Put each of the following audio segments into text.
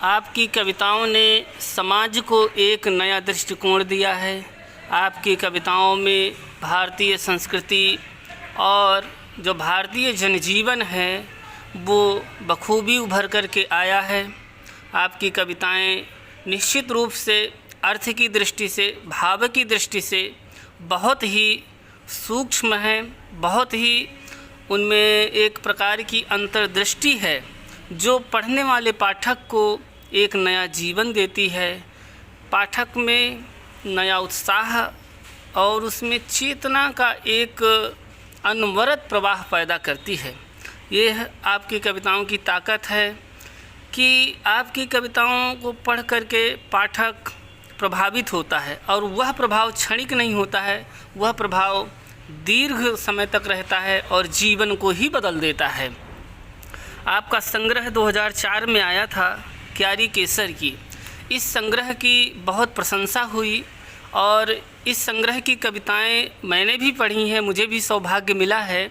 आपकी कविताओं ने समाज को एक नया दृष्टिकोण दिया है। आपकी कविताओं में भारतीय संस्कृति और जो भारतीय जनजीवन है वो बखूबी उभर कर के आया है। आपकी कविताएं निश्चित रूप से अर्थ की दृष्टि से, भाव की दृष्टि से बहुत ही सूक्ष्म हैं, बहुत ही उनमें एक प्रकार की अंतर्दृष्टि है जो पढ़ने वाले पाठक को एक नया जीवन देती है, पाठक में नया उत्साह और उसमें चेतना का एक अनवरत प्रवाह पैदा करती है। ये आपकी कविताओं की ताकत है कि आपकी कविताओं को पढ़ करके पाठक प्रभावित होता है और वह प्रभाव क्षणिक नहीं होता है, वह प्रभाव दीर्घ समय तक रहता है और जीवन को ही बदल देता है। आपका संग्रह 2004 में आया था, क्यारी केसर की। इस संग्रह की बहुत प्रशंसा हुई और इस संग्रह की कविताएं मैंने भी पढ़ी हैं, मुझे भी सौभाग्य मिला है।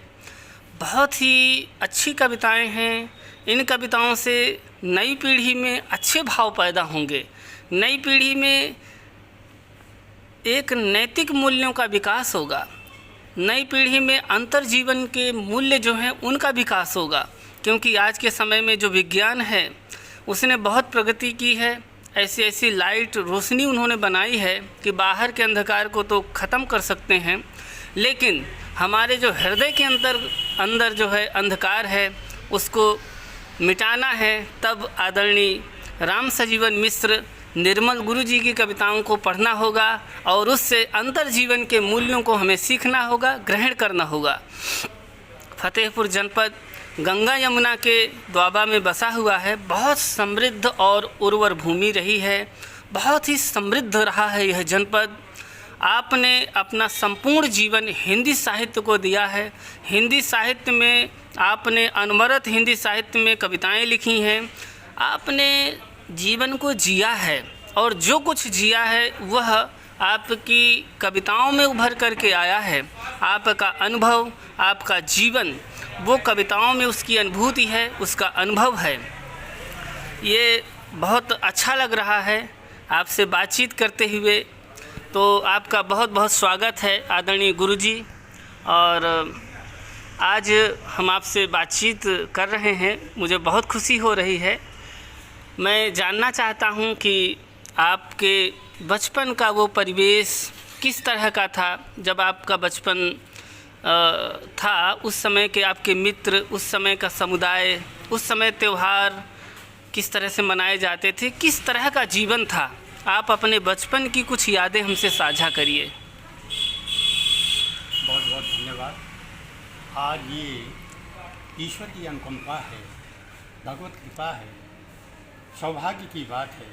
बहुत ही अच्छी कविताएं हैं। इन कविताओं से नई पीढ़ी में अच्छे भाव पैदा होंगे, नई पीढ़ी में एक नैतिक मूल्यों का विकास होगा, नई पीढ़ी में अंतर्जीवन के मूल्य जो हैं उनका विकास होगा। क्योंकि आज के समय में जो विज्ञान है उसने बहुत प्रगति की है। ऐसी ऐसी लाइट रोशनी उन्होंने बनाई है कि बाहर के अंधकार को तो ख़त्म कर सकते हैं, लेकिन हमारे जो हृदय के अंदर जो है अंधकार है उसको मिटाना है। तब आदरणीय राम सजीवन मिश्र निर्मल गुरु जी की कविताओं को पढ़ना होगा और उससे अंतर्जीवन के मूल्यों को हमें सीखना होगा, ग्रहण करना होगा। फतेहपुर जनपद गंगा यमुना के द्वाबा में बसा हुआ है। बहुत समृद्ध और उर्वर भूमि रही है, बहुत ही समृद्ध रहा है यह जनपद। आपने अपना संपूर्ण जीवन हिंदी साहित्य को दिया है। हिंदी साहित्य में आपने अनवरत हिंदी साहित्य में कविताएं लिखी हैं। आपने जीवन को जिया है और जो कुछ जिया है वह आपकी कविताओं में उभर करके आया है। आपका अनुभव, आपका जीवन वो कविताओं में उसकी अनुभूति है, उसका अनुभव है। ये बहुत अच्छा लग रहा है आपसे बातचीत करते हुए। तो आपका बहुत बहुत स्वागत है आदरणीय गुरुजी। और आज हम आपसे बातचीत कर रहे हैं, मुझे बहुत खुशी हो रही है। मैं जानना चाहता हूं कि आपके बचपन का वो परिवेश किस तरह का था। जब आपका बचपन था, उस समय के आपके मित्र, उस समय का समुदाय, उस समय त्यौहार किस तरह से मनाए जाते थे, किस तरह का जीवन था। आप अपने बचपन की कुछ यादें हमसे साझा करिए। बहुत बहुत धन्यवाद। आज ये ईश्वर की अनुकंपा है, भगवत कृपा है, सौभाग्य की बात है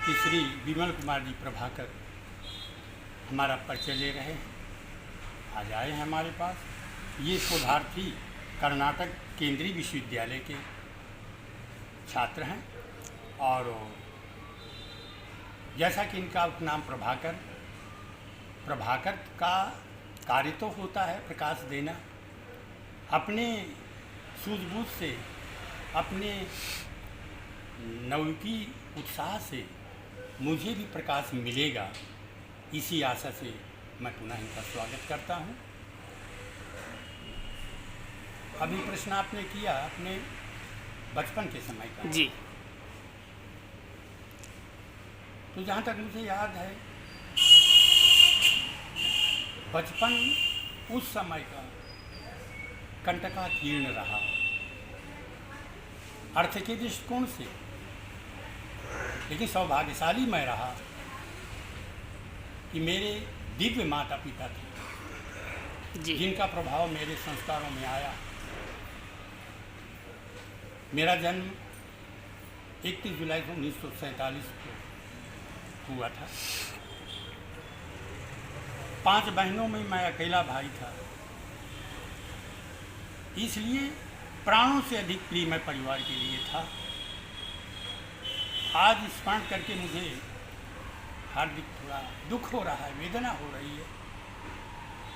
कि श्री विमल कुमार जी प्रभाकर हमारा परिचय ले रहे हैं, आज आए हैं हमारे पास। ये शोधार्थी कर्नाटक केंद्रीय विश्वविद्यालय के छात्र हैं और जैसा कि इनका उपनाम प्रभाकर का कार्य तो होता है प्रकाश देना। अपने सूझबूझ से, अपने नवकी उत्साह से मुझे भी प्रकाश मिलेगा, इसी आशा से मैं पुनः इनका स्वागत करता हूँ। अभी प्रश्न आपने किया अपने बचपन के समय का जी। तो जहाँ तक मुझे याद है, बचपन उस समय का कंटकाकीर्ण रहा अर्थ के दृष्टिकोण से, लेकिन सौभाग्यशाली मैं रहा कि मेरे दिव्य माता पिता थे जी। जिनका प्रभाव मेरे संस्कारों में आया। मेरा जन्म 31 जुलाई 1947 को हुआ था। 5 बहनों में मैं अकेला भाई था, इसलिए प्राणों से अधिक प्रिय मैं परिवार के लिए था। आज स्मरण करके मुझे हार्दिक थोड़ा दुख हो रहा है, वेदना हो रही है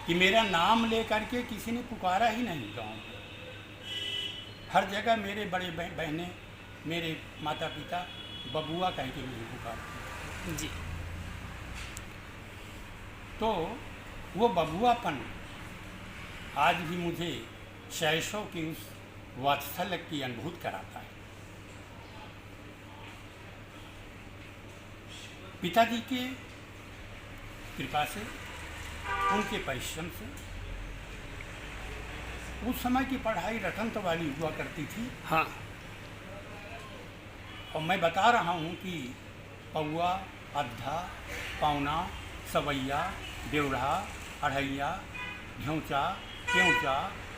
कि मेरा नाम लेकर के किसी ने पुकारा ही नहीं गाँव में। हर जगह मेरे बड़े बहनें, मेरे माता पिता बबुआ कह के मुझे पुकारते। जी। तो वो बबुआपन आज भी मुझे शैशव की उस वात्सल्य की अनुभूति कराता है। पिताजी के कृपा से, उनके परिश्रम से उस समय की पढ़ाई रटंत वाली हुआ करती थी। हाँ। और मैं बता रहा हूँ कि पौआ, अद्धा, पौना, सवैया, डेढ़ा, अढ़ैया, घ्योंचा, प्योंचा,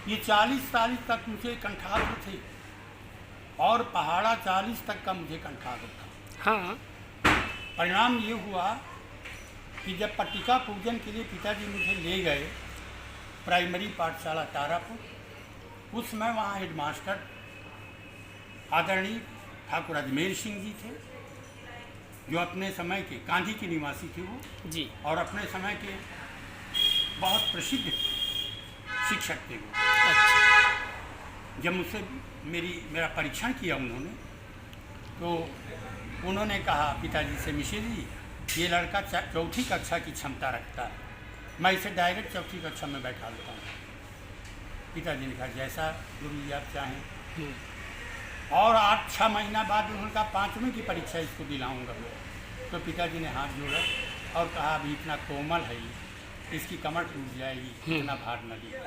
ये 40 तक मुझे कंठाग्र थे और पहाड़ा 40 तक का मुझे कंठाग्र था। हाँ। परिणाम ये हुआ कि जब पट्टिका पूजन के लिए पिताजी मुझे ले गए प्राइमरी पाठशाला तारापुर, उस समय वहाँ हेडमास्टर आदरणीय ठाकुर अजमेर सिंह जी थे, जो अपने समय के कांधी के निवासी थे वो जी। और अपने समय के बहुत प्रसिद्ध शिक्षक थे वो। अच्छा। जब मुझसे मेरा परीक्षण किया उन्होंने, तो उन्होंने कहा पिताजी से, मिश्र जी ये लड़का 4ठी कक्षा की क्षमता रखता है, मैं इसे डायरेक्ट 4ठी कक्षा में बैठा देता हूँ। पिताजी ने कहा जैसा गुरु जी आप चाहें। और 8-6 महीना बाद उन्होंने कहा 5वीं की परीक्षा इसको दिलाऊंगा। तो पिताजी ने हाथ जोड़ा और कहा अभी इतना कोमल है, इसकी कमर टूट जाएगी, इतना भार न लीजिए।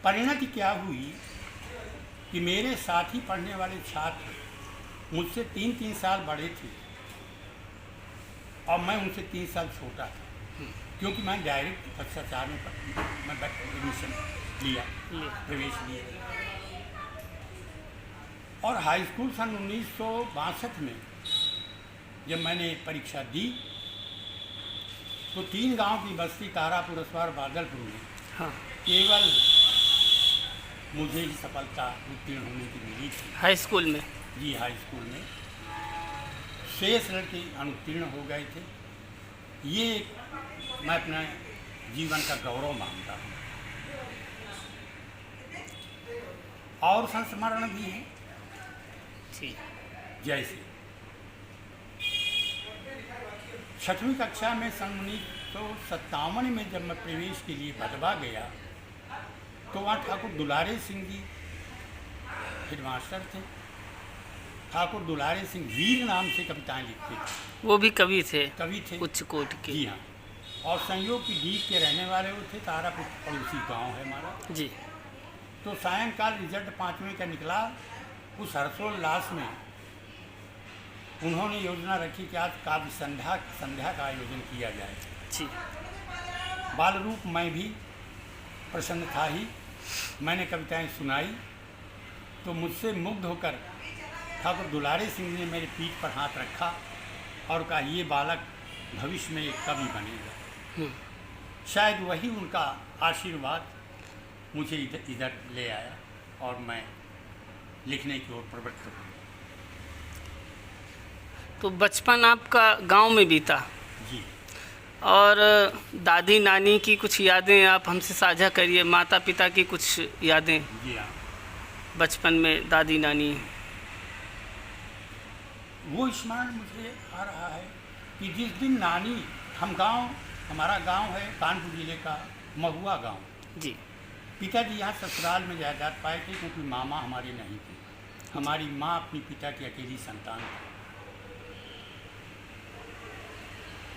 परिणति क्या हुई कि मेरे साथ ही पढ़ने वाले छात्र मुझसे 3-3 साल बड़े थे और मैं उनसे 3 साल छोटा था, क्योंकि मैं डायरेक्ट कक्षा 4 में मैं एडमिशन लिया, प्रवेश लिया। और हाई स्कूल सन 1962 में जब मैंने परीक्षा दी तो 3 गांव की बस्ती तारापुर, असवार, बादलपुर में हाँ। केवल मुझे ही सफलता उत्तीर्ण होने की मिली थी। हाई स्कूल में? जी, हाई स्कूल में शेष लड़के अनुत्तीर्ण हो गए थे। ये मैं अपने जीवन का गौरव मानता हूँ। और संस्मरण भी है, जैसे 6वीं कक्षा में सन 1957 में जब मैं प्रवेश के लिए भदवा गया तो वहाँ ठाकुर दुलारे सिंह जी हेडमास्टर थे। ठाकुर दुलारे सिंह वीर नाम से कविताएं लिखते थे। वो भी कवि थे? कवि थे, उच्च कोटि के। जी हाँ। और संयोग की डीग के रहने वाले वो थे। तारापुर पड़ोसी गांव है हमारा। जी। तो सायंकाल रिजल्ट 5वीं का निकला। उस हर्षोल्लास में उन्होंने योजना रखी कि आज काव्य संध्या का आयोजन किया जाए। जी। बाल रूप मैं भी प्रसन्न था ही। मैंने कविताएं सुनाई तो मुझसे मुग्ध होकर ठाकुर दुलारे सिंह ने मेरे पीठ पर हाथ रखा और कहा ये बालक भविष्य में एक कवि बनेगा। शायद वही उनका आशीर्वाद मुझे इधर ले आया और मैं लिखने की ओर प्रवृत्त हुआ। तो बचपन आपका गांव में बीता? जी। और दादी नानी की कुछ यादें आप हमसे साझा करिए, माता पिता की कुछ यादें। जी हाँ। बचपन में दादी नानी। वो स्मरण मुझे आ रहा है कि जिस दिन नानी, हमारा गांव है कानपुर जिले का महुआ गांव। जी। पिताजी यहाँ ससुराल में जायदाद पाए थे क्योंकि मामा हमारी नहीं थी। हमारी माँ अपनी पिता की अकेली संतान थी।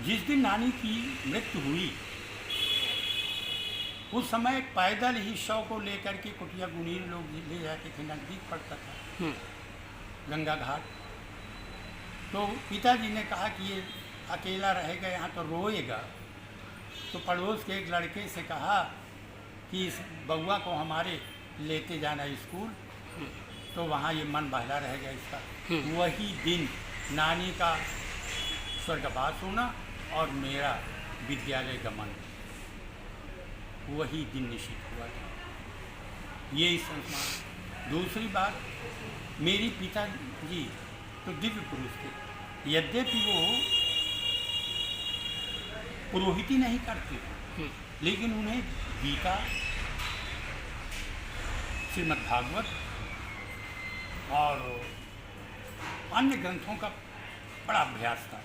जिस दिन नानी की मृत्यु हुई उस समय पैदल ही शव को लेकर के कुटिया गुनीर लोग ले जाते थे, नज़दीक पड़ता था गंगा घाट। तो पिताजी ने कहा कि ये अकेला रहेगा यहाँ तो रोएगा। तो पड़ोस के एक लड़के से कहा कि इस बउआ को हमारे लेते जाना स्कूल, तो वहाँ ये मन बहला रहेगा इसका। वही दिन नानी का स्वर्गवास होना और मेरा विद्यालय गमन, वही दिन निश्चित हुआ था। ये संस्कार। दूसरी बात, मेरी पिताजी तो दिव्य पुरुष थे। यद्यपि वो पुरोहिती नहीं करते लेकिन उन्हें गीता, श्रीमद् भागवत और अन्य ग्रंथों का बड़ा अभ्यास था।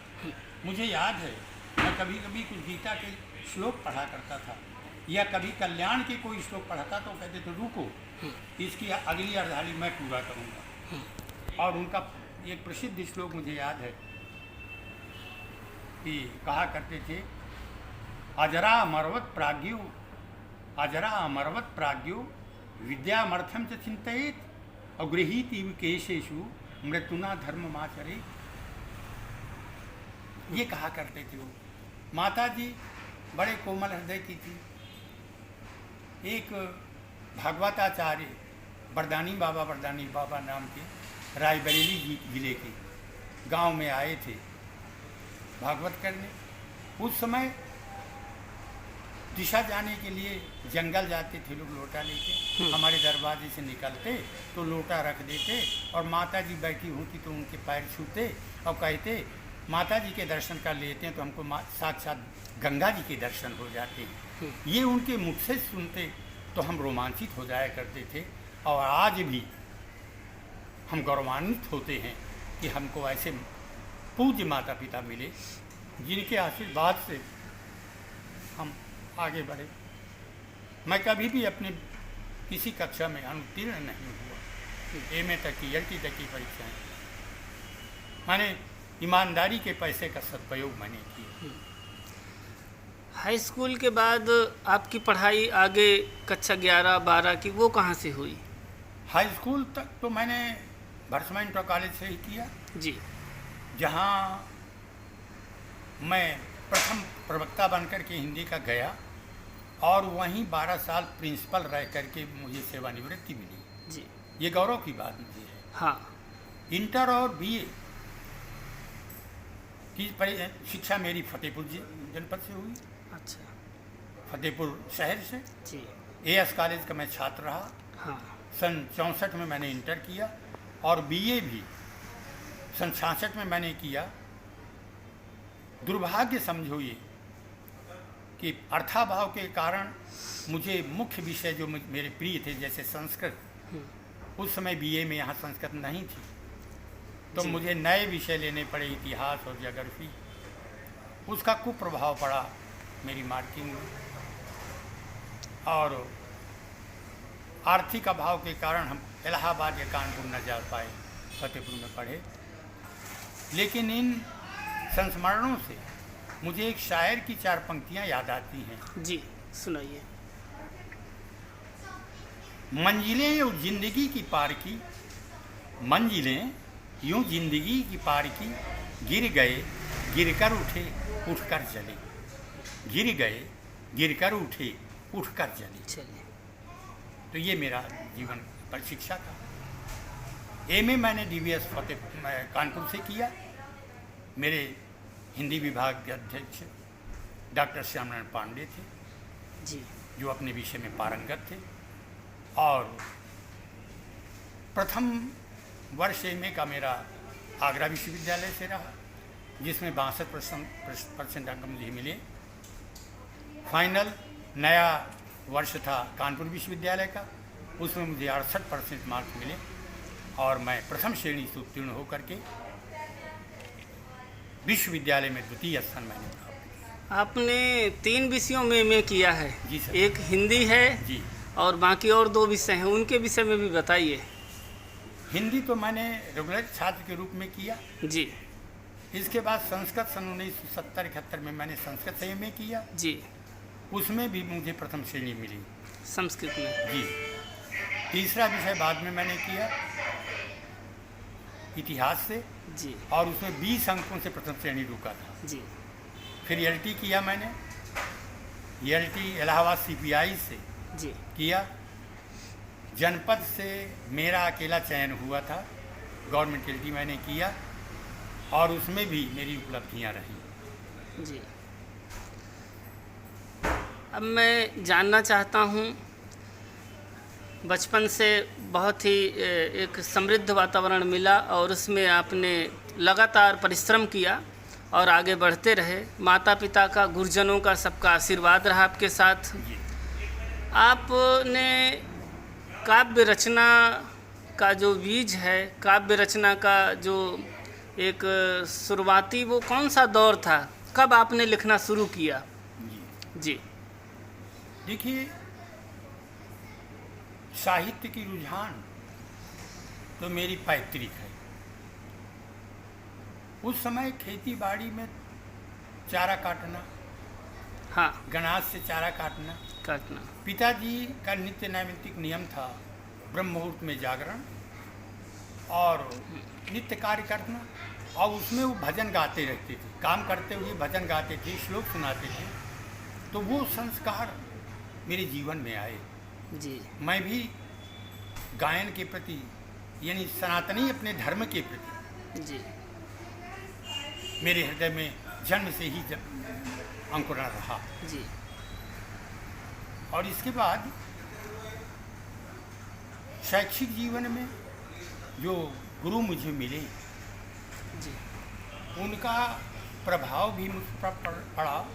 मुझे याद है मैं कभी कभी कुछ गीता के श्लोक पढ़ा करता था या कभी कल्याण के कोई श्लोक पढ़ाता तो कहते थे रुको, इसकी अगली अर्धाली मैं पूरा करूँगा। और उनका एक प्रसिद्ध श्लोक मुझे याद है कि कहा करते थे, अजरा अमरवत प्राज्ञो विद्यामर्थम च चिंतयेत और गृहीत इव केशेषु मृत्युना धर्ममाचरेत। ये कहा करते थे वो। माता जी बड़े कोमल हृदय की थी। एक भागवताचार्य वरदानी बाबा नाम के रायबरेली जिले के गांव में आए थे भागवत करने। उस समय दिशा जाने के लिए जंगल जाते थे लोग लोटा लेके, हमारे दरवाजे से निकलते तो लोटा रख देते और माता जी बैठी होती तो उनके पैर छूते और कहते माता जी के दर्शन कर लेते हैं तो हमको साथ साथ गंगा जी के दर्शन हो जाते हैं। ये उनके मुख से सुनते तो हम रोमांचित हो जाया करते थे। और आज भी हम गौरवान्वित होते हैं कि हमको ऐसे पूज्य माता पिता मिले जिनके आशीर्वाद से हम आगे बढ़े। मैं कभी भी अपने किसी कक्षा में अनुत्तीर्ण नहीं हुआ। एमए तक की LT तक की परीक्षाएं मैंने ईमानदारी के पैसे का सदुपयोग मैंने किया। हाई स्कूल के बाद आपकी पढ़ाई आगे कक्षा 11-12 की वो कहाँ से हुई? हाई स्कूल तक तो मैंने भरसमा इंटर कॉलेज से ही किया जी, जहाँ मैं प्रथम प्रवक्ता बनकर के हिंदी का गया और वहीं 12 साल प्रिंसिपल रह करके मुझे सेवानिवृत्ति मिली जी। ये गौरव की बात मुझे है। हाँ, इंटर और BA की शिक्षा मेरी फतेहपुर जनपद से हुई। अच्छा, फतेहपुर शहर से। जी। AS कॉलेज का मैं छात्र रहा। हाँ, सन 64 में मैंने इंटर किया और BA भी सन 66 में मैंने किया। दुर्भाग्य समझो ये कि अर्थाभाव के कारण मुझे मुख्य विषय जो मेरे प्रिय थे जैसे संस्कृत, उस समय BA में यहाँ संस्कृत नहीं थी तो मुझे नए विषय लेने पड़े, इतिहास और ज्योग्राफी। उसका कुप्रभाव पड़ा मेरी मार्किंग में और आर्थिक अभाव के कारण हम इलाहाबाद या कानपुर न जा पाए, फतेहपुर में पढ़े। लेकिन इन संस्मरणों से मुझे एक शायर की 4 पंक्तियां याद आती हैं। जी, सुनाइए। मंजिलें यूं जिंदगी की पार की, मंजिलें यूं जिंदगी की पार की, गिर गए गिरकर उठे उठकर चले, गिर गए गिरकर उठे उठकर चले। चलिए, तो ये मेरा जीवन पर शिक्षा था। MA मैंने DVS कानपुर से किया। मेरे हिंदी विभाग के अध्यक्ष डॉक्टर श्यामनारायण पांडे थे जी, जो अपने विषय में पारंगत थे। और प्रथम वर्ष MA का मेरा आगरा विश्वविद्यालय से रहा जिसमें 62% अंक मुझे मिले। फाइनल नया वर्ष था कानपुर विश्वविद्यालय का, उसमें मुझे 68% मार्क्स मिले और मैं प्रथम श्रेणी से उत्तीर्ण होकर के विश्वविद्यालय में द्वितीय स्थान मैंने प्राप्त। आपने 3 विषयों में MA किया है। जी सर। एक हिंदी है जी, और बाकी और 2 विषय हैं, उनके विषय में भी बताइए। हिंदी तो मैंने रेगुलर छात्र के रूप में किया। जी इसके बाद संस्कृत सन 1970-71 में मैंने संस्कृत से MA किया। जी, उसमें भी मुझे प्रथम श्रेणी मिली संस्कृत में। जी। तीसरा विषय बाद में मैंने किया इतिहास से जी और उसमें 20 अंकों से प्रथम श्रेणी रुका था। जी फिर LT किया मैंने, LT इलाहाबाद CPI से जी किया। जनपद से मेरा अकेला चयन हुआ था, गवर्नमेंट LT मैंने किया और उसमें भी मेरी उपलब्धियां रही। जी। अब मैं जानना चाहता हूँ, बचपन से बहुत ही एक समृद्ध वातावरण मिला और उसमें आपने लगातार परिश्रम किया और आगे बढ़ते रहे। माता पिता का, गुरुजनों का, सबका आशीर्वाद रहा आपके साथ। जी। आपने काव्य रचना का जो बीज है, काव्य रचना का जो एक शुरुआती वो कौन सा दौर था, कब आपने लिखना शुरू किया? जी जी देखिए, साहित्य की रुझान तो मेरी पैतृक है। उस समय खेती बाड़ी में चारा काटना, हाँ, गनाज से चारा काटना, पिताजी का नित्य नैमित्तिक नियम था ब्रह्म मुहूर्त में जागरण और नित्य कार्य करना, और उसमें वो भजन गाते रहते थे, काम करते हुए भजन गाते थे, श्लोक सुनाते थे। तो वो संस्कार मेरे जीवन में आए। जी मैं भी गायन के प्रति, यानी सनातनी अपने धर्म के प्रति, जी मेरे हृदय में जन्म से ही अंकुरण रहा। जी और इसके बाद शैक्षिक जीवन में जो गुरु मुझे मिले, जी उनका प्रभाव भी मुझ पर पड़ा।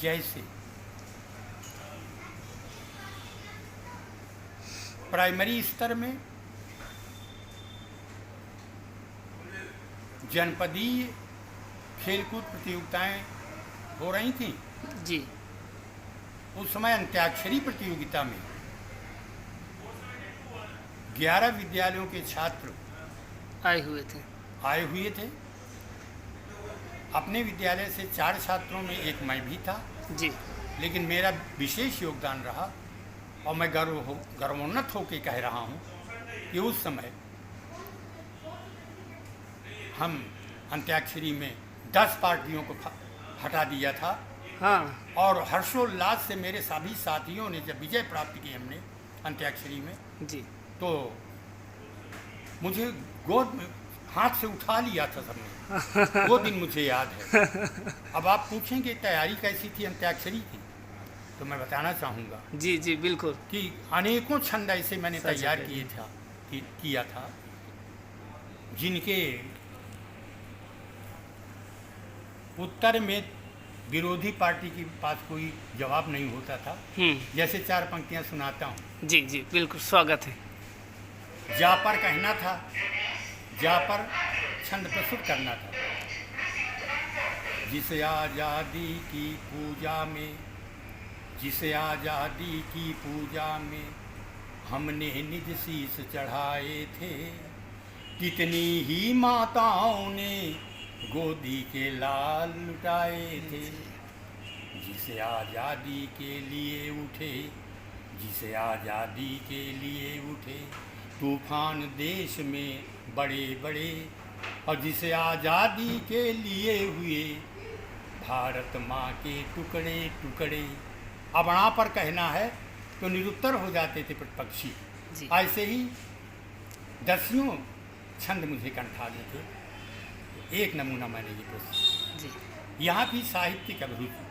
जैसे प्राइमरी स्तर में जनपदीय खेलकूद प्रतियोगिताएं हो रही थीं। जी उस समय अंत्याक्षरी प्रतियोगिता में 11 विद्यालयों के छात्र आए हुए थे। अपने विद्यालय से 4 छात्रों में एक मैं भी था। जी लेकिन मेरा विशेष योगदान रहा, और मैं गर्वोन्नत होकर कह रहा हूँ कि उस समय हम अंत्याक्षरी में 10 पार्टियों को हटा दिया था। हाँ, और हर्षोल्लास से मेरे सभी साथियों ने जब विजय प्राप्त की हमने अंत्याक्षरी में, जी तो मुझे गोद में हाथ से उठा लिया था सबने। वो दिन मुझे याद है। अब आप पूछेंगे तैयारी कैसी थी अंत्याक्षरी की, तो मैं बताना चाहूँगा जी जी बिल्कुल कि अनेकों छंद ऐसे मैंने तैयार किया था जिनके उत्तर में विरोधी पार्टी के पास कोई जवाब नहीं होता था। जैसे 4 पंक्तियां सुनाता हूँ। जी जी बिल्कुल, स्वागत है। जा पर कहना था, जा पर छंद प्रस्तुत करना था। जिसे आज़ादी की पूजा में, जिसे आज़ादी की पूजा में हमने निज शीश चढ़ाए थे, कितनी ही माताओं ने गोदी के लाल लुटाए थे। जिसे आज़ादी के लिए उठे, जिसे आज़ादी के लिए उठे तूफान देश में बड़े बड़े, और जिसे आज़ादी के लिए हुए भारत माँ के टुकड़े टुकड़े। अब अणा पर कहना है तो निरुत्तर हो जाते थे प्रतिपक्षी। ऐसे ही दसियों छंद मुझे कंठाले थे। एक नमूना मैंने ये प्रस्तुत। यहाँ भी साहित्यिक अभिरुचि,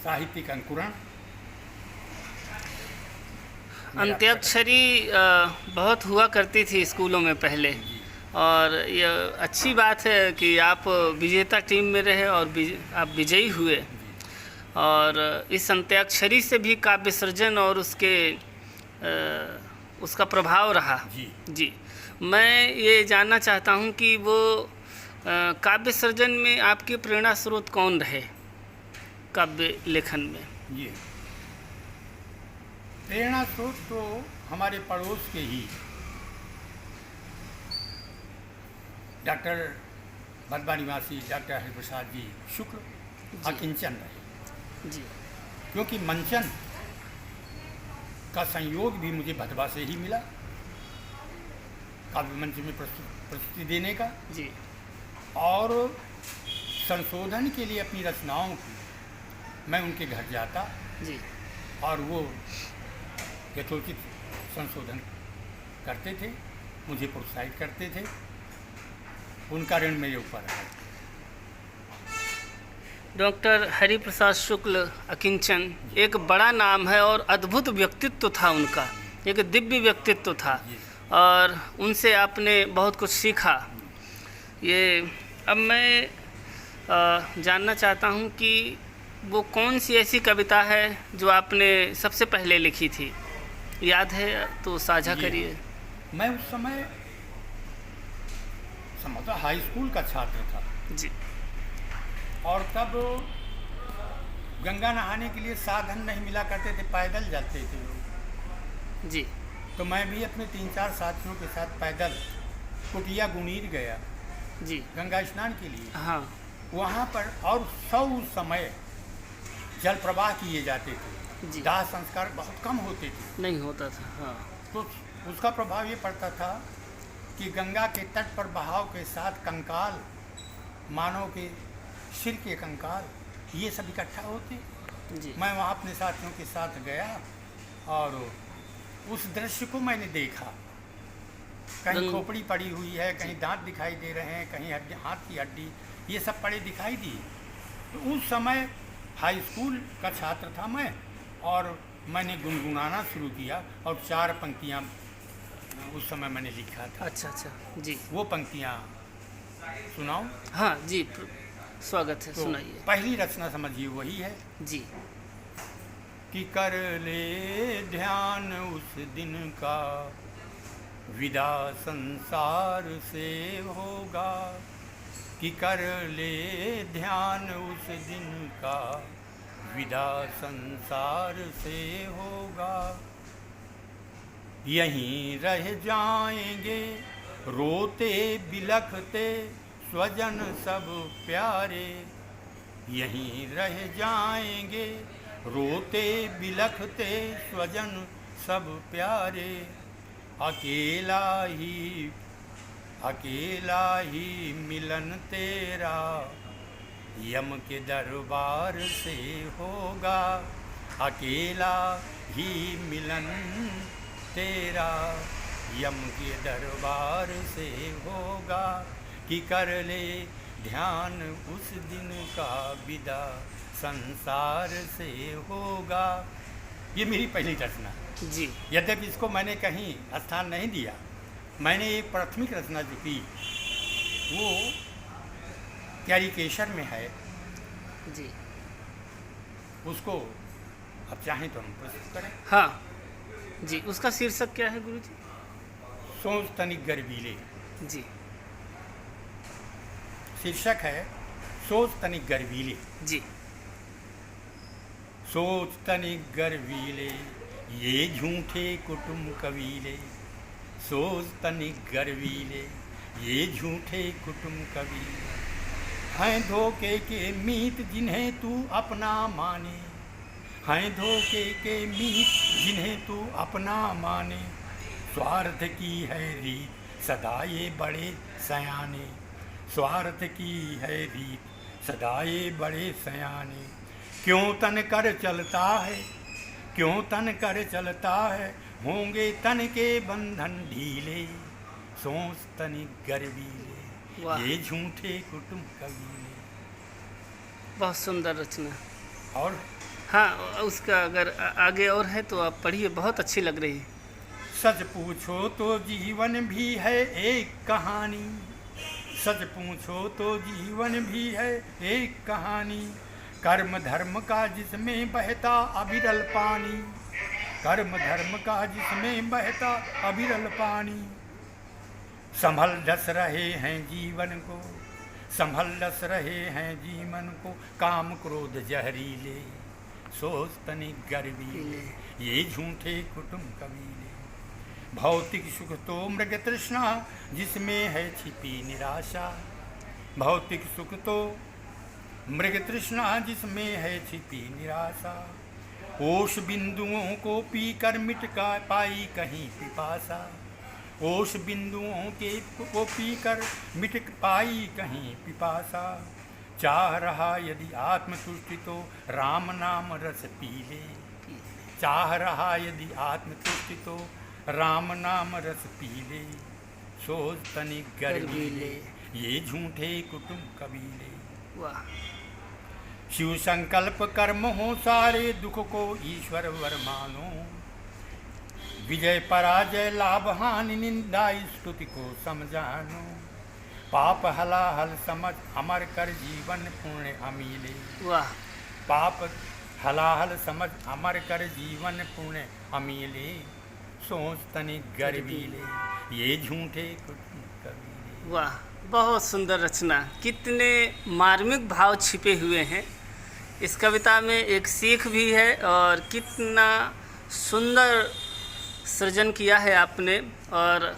साहित्यिक अंकुरण। अंत्याक्षरी बहुत हुआ करती थी स्कूलों में पहले, और ये अच्छी बात है कि आप विजेता टीम में रहे और आप विजयी हुए। और इस अंत्याक्षरी से भी काव्य सृजन और उसका प्रभाव रहा। जी मैं ये जानना चाहता हूँ कि वो काव्य सृजन में आपके प्रेरणा स्रोत कौन रहे काव्य लेखन में? जी, प्रेरणा स्रोत तो हमारे पड़ोस के ही डॉक्टर बदबा निवासी डॉक्टर हरिप्रसाद जी शुक्ल अकिंचन रहे। जी, क्योंकि मंचन का संयोग भी मुझे भदवा से ही मिला, काव्य मंच में प्रस्तुति देने का। जी, और संशोधन के लिए अपनी रचनाओं की मैं उनके घर जाता। जी, और वो यथोचित संशोधन करते थे, मुझे प्रोत्साहित करते थे। उनका ऋण मेरे ऊपर है। डॉक्टर हरिप्रसाद शुक्ल अकिंचन एक बड़ा नाम है और अद्भुत व्यक्तित्व था उनका, एक दिव्य व्यक्तित्व था, और उनसे आपने बहुत कुछ सीखा। ये अब मैं जानना चाहता हूँ कि वो कौन सी ऐसी कविता है जो आपने सबसे पहले लिखी थी, याद है तो साझा करिए। मैं उस समय समझो हाई स्कूल का छात्र था, जी और तब गंगा नहाने के लिए साधन नहीं मिला करते थे, पैदल जाते थे लोग। जी तो मैं भी अपने 3-4 साथियों के साथ पैदल कुटिया गुनीर गया जी। गंगा स्नान के लिए। हाँ वहाँ पर और उस समय जल प्रवाह किए जाते थे, जी। दाह संस्कार बहुत कम होते थे। नहीं होता था। हाँ तो उसका प्रभाव ये पड़ता था कि गंगा के तट पर बहाव के साथ कंकाल, मानव के सिर के कंकाल, ये सब इकट्ठा होते। जी मैं वहाँ अपने साथियों के साथ गया और उस दृश्य को मैंने देखा। कहीं खोपड़ी पड़ी हुई है, कहीं दांत दिखाई दे रहे हैं, कहीं हड्डी, हाथ की हड्डी, ये सब पड़े दिखाई दी। तो उस समय हाई स्कूल का छात्र था मैं, और मैंने गुनगुनाना शुरू किया और 4 पंक्तियाँ उस समय मैंने लिखा था। अच्छा अच्छा जी। वो पंक्तियाँ सुनाऊं? हाँ जी, स्वागत है, तो सुनाइए। पहली रचना समझिए वही है जी। कि कर ले ध्यान उस दिन का, विदा संसार से होगा। कि कर ले ध्यान उस दिन का, विदा संसार से होगा। यहीं रह जाएंगे रोते बिलखते स्वजन सब प्यारे। यहीं रह जाएंगे रोते बिलखते स्वजन सब प्यारे। अकेला ही मिलन तेरा, यम के दरबार से होगा। अकेला ही मिलन तेरा, यम के दरबार से होगा। कि कर ले ध्यान उस दिन का, विदा संसार से होगा। ये मेरी पहली रचना। जी यद्यपि इसको मैंने कहीं स्थान नहीं दिया, मैंने एक प्राथमिक रचना जो की वो कैरिकेचर में है। जी। उसको अब चाहें तो हम प्रस्तुत करें। हाँ जी, उसका शीर्षक क्या है गुरु जी? सोच तनिक गर्वीले। जी शीर्षक है सोच तनिक गर्वीले। जी। सोच तनिक गर्वीले, ये झूठे कुटुंब कबीले। सोच तनिक गर्वीले, ये झूठे कुटुंब कबीले। हैं धोखे के मीत जिन्हें तू अपना माने। हैं धोखे के मीत जिन्हें तू अपना माने। स्वार्थ की है रीत सदा ये बड़े सयाने। स्वार्थ की है रीत सदा ये बड़े सयाने। क्यों तन कर चलता है, क्यों तन कर चलता है, होंगे तन के बंधन ढीले। सोच तनिक गर्वीले, ये झूठे कुटुंब कबीले। बहुत सुंदर रचना। और हाँ, उसका अगर आगे और है तो आप पढ़िए, बहुत अच्छी लग रही है। सच पूछो तो जीवन भी है एक कहानी। सच पूछो तो जीवन भी है एक कहानी। कर्म धर्म का जिसमें बहता अविरल पानी। कर्म धर्म का जिसमें बहता अविरल पानी। संभल डस रहे हैं जीवन को, संभल डस रहे हैं जीवन को, काम क्रोध जहरीले। सोच तनिक गर्वीले, ये झूठे कुटुंब कबीले। भौतिक सुख तो मृग तृष्णा जिसमें है छिपी निराशा। भौतिक सुख तो मृग तृष्णा जिसमें है छिपी निराशा। ओष बिंदुओं को पीकर मिट का पाई कहीं पिपासा। ओष बिंदुओं के को पीकर मिट पाई कहीं पिपासा। चाह रहा यदि आत्मतुष्टि तो राम नाम रस पी ले। चाह रहा यदि आत्मतुष्टि तो राम नाम रस पी ले। सोच तनिक गर्वीले, ये झूठे कुटुंब कबीले। वाह। शिव संकल्प कर्म हो सारे, दुख को ईश्वर वर मानो। विजय पराजय लाभ हानि निंदा स्तुति को समझानो। पाप हलाहल समझ अमर कर जीवन पुण्य अमीले। वाह। पाप हलाहल समझ अमर कर जीवन पुण्य अमीले। सोच तनिक गर्वीले, ये झूठे कबीले। वाह, बहुत सुंदर रचना। कितने मार्मिक भाव छिपे हुए हैं इस कविता में, एक सीख भी है और कितना सुंदर सृजन किया है आपने। और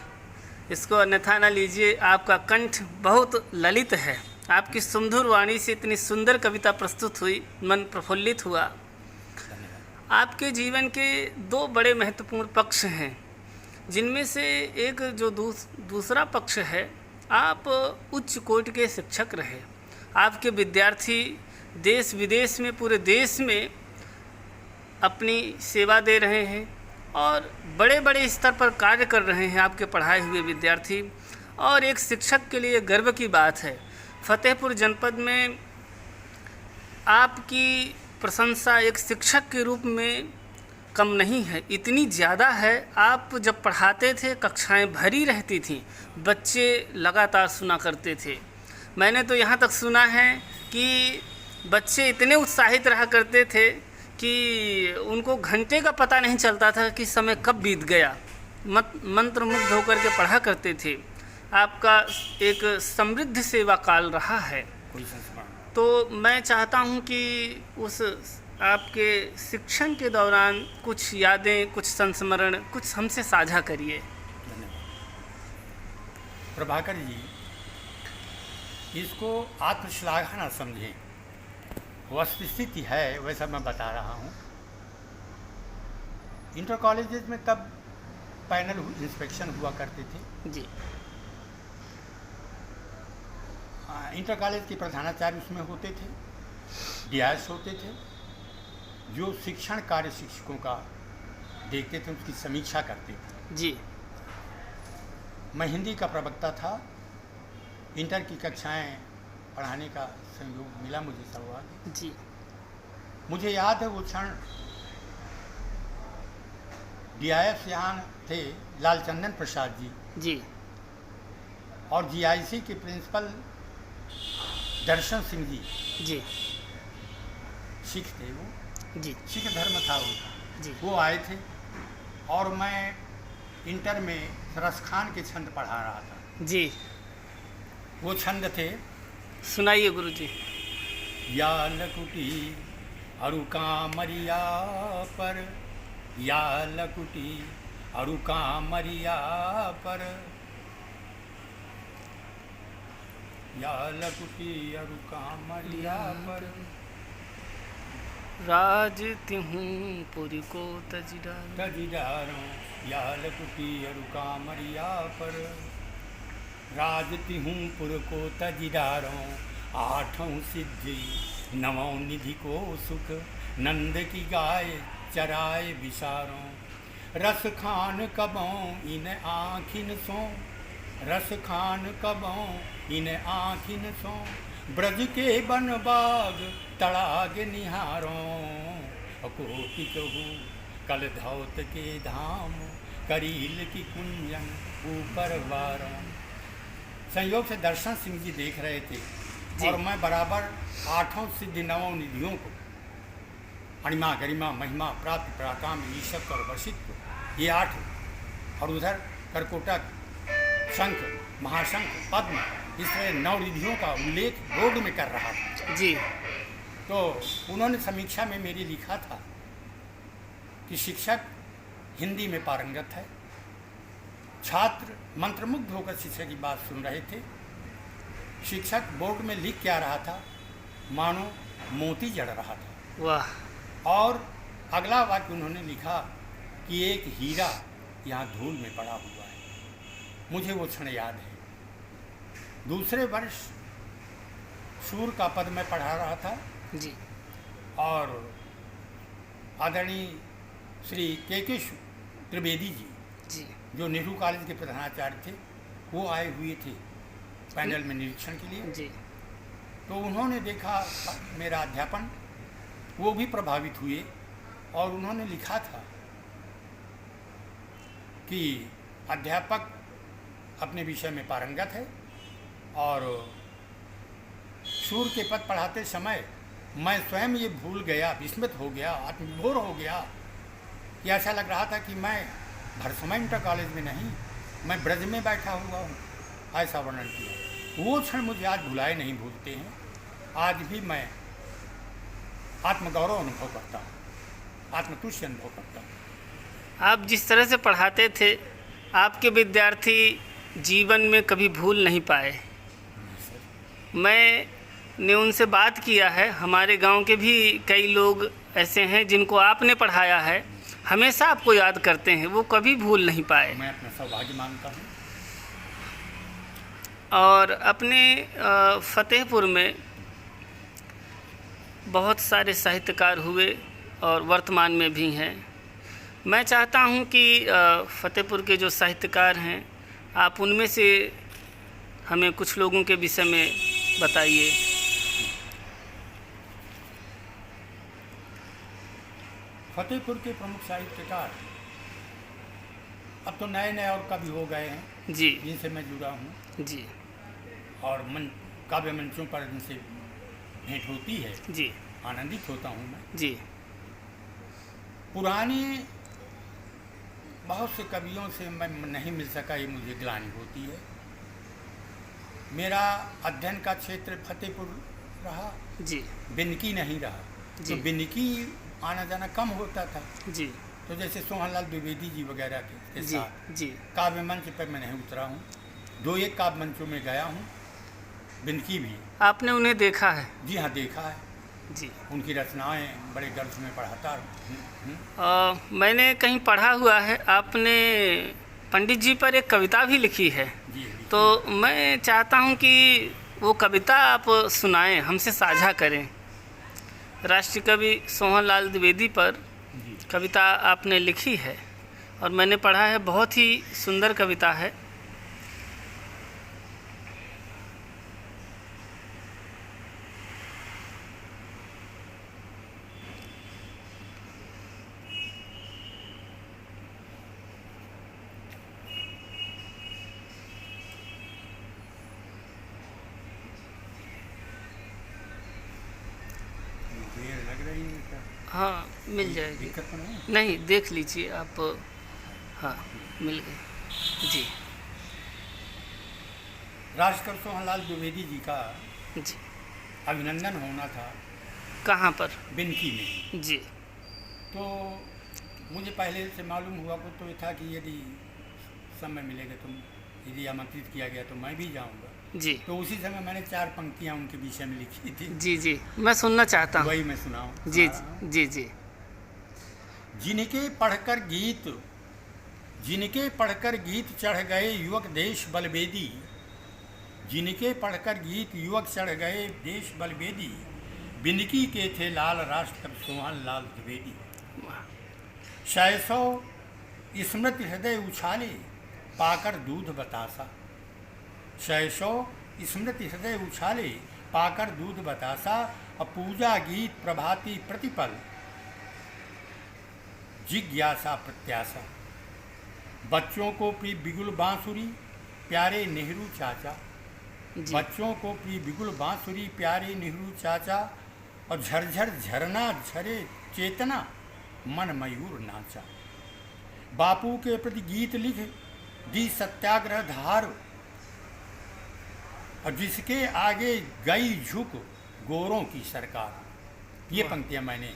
इसको अन्यथा न लीजिए, आपका कंठ बहुत ललित है, आपकी सुमधुर वाणी से इतनी सुंदर कविता प्रस्तुत हुई, मन प्रफुल्लित हुआ। आपके जीवन के दो बड़े महत्वपूर्ण पक्ष हैं, जिनमें से एक जो दूसरा पक्ष है, आप उच्च कोटि के शिक्षक रहे। आपके विद्यार्थी देश विदेश में, पूरे देश में अपनी सेवा दे रहे हैं और बड़े बड़े स्तर पर कार्य कर रहे हैं आपके पढ़ाए हुए विद्यार्थी। और एक शिक्षक के लिए गर्व की बात है, फतेहपुर जनपद में आपकी प्रशंसा एक शिक्षक के रूप में कम नहीं है, इतनी ज़्यादा है। आप जब पढ़ाते थे कक्षाएं भरी रहती थीं, बच्चे लगातार सुना करते थे। मैंने तो यहाँ तक सुना है कि बच्चे इतने उत्साहित रहा करते थे कि उनको घंटे का पता नहीं चलता था कि समय कब बीत गया, मंत्रमुग्ध होकर के पढ़ा करते थे। आपका एक समृद्ध सेवा काल रहा है। तो मैं चाहता हूँ कि उस आपके शिक्षण के दौरान कुछ यादें, कुछ संस्मरण, कुछ हमसे साझा करिए। प्रभाकर जी, इसको आत्मश्लाघा ना समझें, वस्तुस्थिति है वैसा मैं बता रहा हूँ। इंटर कॉलेजेस में तब पैनल इंस्पेक्शन हुआ करते थे जी। इंटर कॉलेज के प्रधानाचार्य उसमें होते थे, डीआईएस होते थे, जो शिक्षण कार्य शिक्षकों का देखते थे, उसकी समीक्षा करते थे जी। मैं हिंदी का प्रवक्ता था, इंटर की कक्षाएं पढ़ाने का संयोग मिला मुझे सौभाग्य जी। मुझे याद है वो क्षण, डीआईएस यहाँ थे लालचंदन प्रसाद जी जी। और जीआईसी के प्रिंसिपल दर्शन सिंह जी जी। सिख थे, वो जी। सिख धर्म था उनका जी। वो आए थे और मैं इंटर में रसखान के छंद पढ़ा रहा था जी। वो छंद थे, सुनाइए गुरुजी। या लकुटी अरु कामरिया पर, या लकुटी अरु कामरिया पर, या लकुटी अरु कामरिया पर, राज तिहूँ पुरी को तजिडार। तजिडारों या लकुटी अरु कामरिया पर, राज तिहूँ पुर को तजिडारों, आठों सिद्धि नवों निधि को सुख, नंद की गाय चराए विसारों, रस खान कबों इन आँखिन सो, रस खान कबों इन आँखिन सो, ब्रज के बन बाग तड़ाग निहारों, कोटि कहू कल धौत के धाम, करील की कुंजन ऊपर वारों। संयोग से दर्शन सिंह जी देख रहे थे जी। और मैं बराबर आठों सिद्धि नवों निधियों को, अणिमा गरिमा महिमा प्राप्ति पराकाम ईशक और वशित्व, ये 8, और उधर करकोटक शंख महाशंख पद्म, इस तरह 9 निधियों का उल्लेख बोर्ड में कर रहा था जी। तो उन्होंने समीक्षा में मेरी लिखा था कि शिक्षक हिंदी में पारंगत है। छात्र मंत्रमुग्ध होकर शिक्षक की बात सुन रहे थे। शिक्षक बोर्ड में लिख क्या रहा था, मानो मोती जड़ रहा था। वाह। और अगला वाक्य उन्होंने लिखा कि एक हीरा यहाँ धूल में पड़ा हुआ है। मुझे वो क्षण याद है। दूसरे वर्ष सूर का पद मैं पढ़ा रहा था जी। और आदरणीय श्री के त्रिवेदी जी, जी। जो नेहरू कॉलेज के प्रधानाचार्य थे, वो आए हुए थे पैनल में निरीक्षण के लिए। जी। तो उन्होंने देखा मेरा अध्यापन, वो भी प्रभावित हुए और उन्होंने लिखा था कि अध्यापक अपने विषय में पारंगत है और सूर के पद पढ़ाते समय मैं स्वयं ये भूल गया, विस्मित हो गया, आत्मविभोर हो गया कि ऐसा लग रहा था कि मैं भरसमय इंटर कॉलेज में नहीं, मैं ब्रज में बैठा हुआ हूँ, ऐसा वर्णन किया। वो क्षण मुझे आज भुलाए नहीं भूलते हैं। आज भी मैं आत्मगौरव अनुभव करता हूँ, आत्मतुष्ट अनुभव करता हूँ। आप जिस तरह से पढ़ाते थे, आपके विद्यार्थी जीवन में कभी भूल नहीं पाए। मैंने उनसे बात किया है, हमारे गांव के भी कई लोग ऐसे हैं जिनको आपने पढ़ाया है, हमेशा आपको याद करते हैं, वो कभी भूल नहीं पाए। मैं अपना सौभाग्य मानता हूँ। और अपने फतेहपुर में बहुत सारे साहित्यकार हुए और वर्तमान में भी हैं। मैं चाहता हूं कि फतेहपुर के जो साहित्यकार हैं, आप उनमें से हमें कुछ लोगों के विषय में बताइए। फतेहपुर के प्रमुख साहित्यकार अब तो नए नए और कवि हो गए हैं जी जिनसे मैं जुड़ा हूँ, जी और काव्य मंचों पर जिनसे भेंट होती है, जी आनंदित होता हूँ मैं। जी। पुराने बहुत से कवियों से मैं नहीं मिल सका, ये मुझे ग्लानि होती है। मेरा अध्ययन का क्षेत्र फतेहपुर रहा, जी बिनकी नहीं रहा। जी। तो बिनकी आना जाना कम होता था। जी तो जैसे सोहनलाल द्विवेदी जी वगैरह के जी साथ जी काव्य मंच पर मैं नहीं उतरा हूँ। 2-1 काव्य मंचों में गया हूँ, बिनकी भी। आपने उन्हें देखा है? जी हाँ, देखा है। जी। उनकी रचनाएं बड़े गर्व से मैं पढ़ाता हूँ। मैंने कहीं पढ़ा हुआ है, आपने पंडित जी पर एक कविता भी लिखी है। जी। तो मैं चाहता हूँ कि वो कविता आप सुनाएं, हमसे साझा करें। राष्ट्रीय कवि सोहनलाल द्विवेदी पर जी। कविता आपने लिखी है और मैंने पढ़ा है, बहुत ही सुंदर कविता है। देर लग रही है क्या? हाँ, मिल जाएगी। दिक्कत तो नहीं? नहीं, देख लीजिए आप। हाँ, मिल गई। जी राष्ट्रकवि सोहनलाल द्विवेदी जी का जी। अभिनंदन होना था कहाँ पर? बिनकी में। जी तो मुझे पहले से मालूम हुआ को तो ये था कि यदि समय मिलेगा तो, यदि आमंत्रित किया गया तो मैं भी जाऊंगा। जी तो उसी समय मैंने 4 पंक्तियां उनके विषय में लिखी थी। जी जी, मैं सुनना चाहता हूँ। वही मैं सुनाऊं। जी जी जी। जिनके पढ़कर गीत चढ़ गए युवक देश बलवेदी, जिनके पढ़कर गीत युवक चढ़ गए देश बलवेदी, बिनकी के थे लाल राष्ट्रकवि सोहनलाल द्विवेदी। 600 स्मृति हृदय उछाले पाकर दूध बतासा, 600 स्मृति हृदय उछाले पाकर दूध बतासा। और पूजा गीत प्रभाती प्रतिपल जिज्ञासा प्रत्याशा। बच्चों को प्रिय बिगुल बांसुरी प्यारे नेहरू चाचा, जी। बच्चों को प्रिय बिगुल बांसुरी प्यारे नेहरू चाचा। और झरझर झरना झरे चेतना मन मयूर नाचा। बापू के प्रति गीत लिख दी सत्याग्रह धार, और जिसके आगे गई झुक गोरों की सरकार। ये पंक्तियां मैंने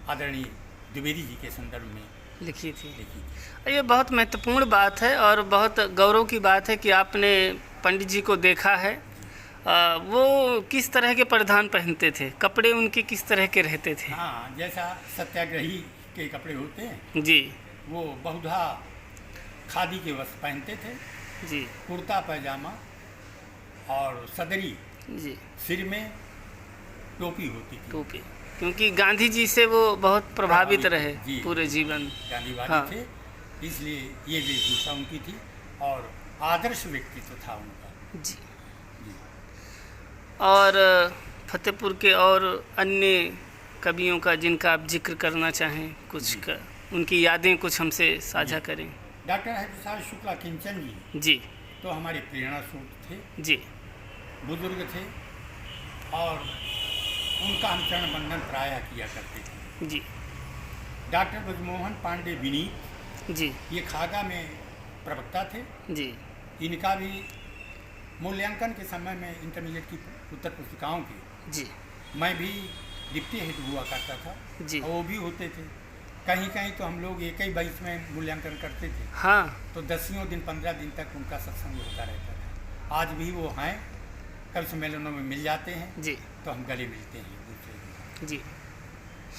आदरणीय द्विवेदी जी के संदर्भ में लिखी थी। लिखी। ये बहुत महत्वपूर्ण बात है और बहुत गौरव की बात है कि आपने पंडित जी को देखा है। वो किस तरह के परिधान पहनते थे, कपड़े उनके किस तरह के रहते थे? हाँ, जैसा सत्याग्रही के कपड़े होते हैं जी। वो बहुधा खादी के वस्त्र पहनते थे। जी कुर्ता पैजामा और सदरी, जी। सिर में टोपी होती थी। टोपी, क्योंकि गांधी जी से वो बहुत प्रभावित रहे जी। पूरे जीवन। गांधीवादी हाँ। थे, इसलिए ये वेशभूषा उनकी थी और आदर्श व्यक्तित्व था उनका। जी। और फतेहपुर के और अन्य कवियों का जिनका आप जिक्र करना चाहें, कुछ का, उनकी यादें कुछ हमसे साझा करें। डॉक्टर हरिप्रसाद शुक्ला किंचन जी जी तो हमारे प्रेरणा स्रोत थे, जी। बुजुर्ग थे और उनका हम चरण वंदन प्रायः किया करते थे। जी डॉक्टर ब्रजमोहन पांडे विनीत जी ये खागा में प्रवक्ता थे। जी इनका भी मूल्यांकन के समय में इंटरमीडिएट की उत्तर पुस्तिकाओं की जी मैं भी डिप्टी हेड हुआ करता था जी। और वो भी होते थे। कहीं कहीं तो हम लोग एक ही बैच में मूल्यांकन करते थे, हाँ तो 10 दिन 15 दिन तक उनका सत्संग होता रहता था। आज भी वो हैं, कल सम्मेलनों में मिल जाते हैं, जी तो हम गले मिलते हैं एक दूसरे को। जी